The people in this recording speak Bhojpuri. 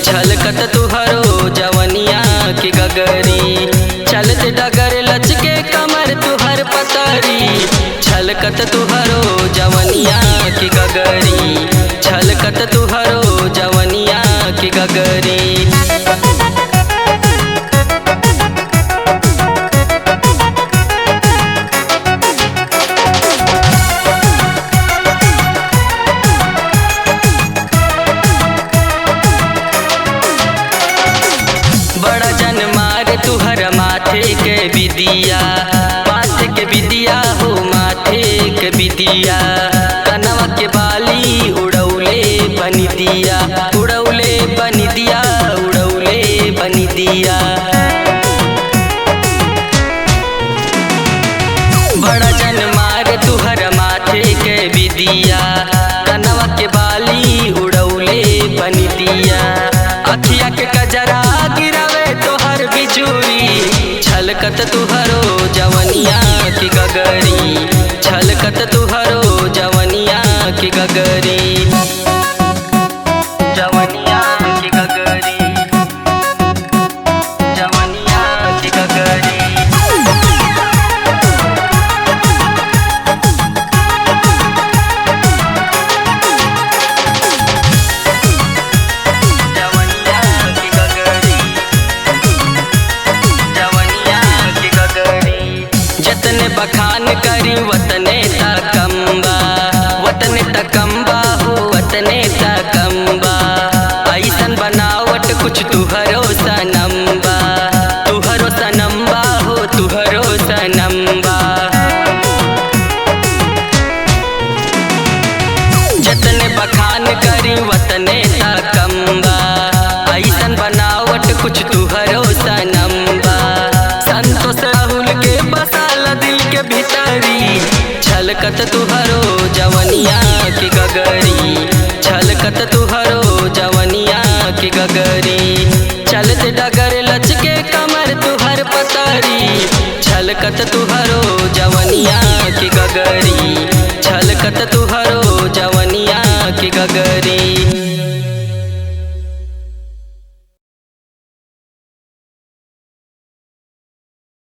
छलकत तुहरो जवनिया की गगरी। चलते डगर लचके कमर तुहर पतरी, छलकत तुहरो जवनिया की गगरी। छलकत तुहरो जवनिया की गगरी। बड़ा जन मार तुहर माथे के बिदिया, माथे के बिदिया हो माथे के बिदिया। कनवा के बाली उड़ौले बनी दिया, उड़ौले बनी दिया, उड़ौले बनी दिया। बड़ा जन मार तुहर माथे के बिदिया, कनवा के बाली उड़ौले बनी दिया। अखिया के कजरा गिरावे तोहर बिजुरी, छलकत तुहरो जवनिया की गगरी। छलकत तुहरो जवनिया की गगरी। जवनिया की गगरी, जवनिया की गगरी। जतने बखान करी वतने तकम्बा, वतने तकम्बा हो वतने तकम्बा। ऐसन बनावट कुछ तुहरो सनम्बा, तुहरो सनम्बा हो तुहरो सनम्बा। जतने बखान करी वतने तकम्बा, ऐसन बनावट कुछ तुहरो सनम्बा। संतोष राहुल के बसाला दिल के भीतरी, छलकत तुहरो जवनिया की गगरी। छलकत तुहरो जवनिया की गगरी। चलते डगर लचके कमर तुहर पतरी, छलकत तुहरो जवनिया की गगरी। छलकत तुहरो जवनिया की गगरी।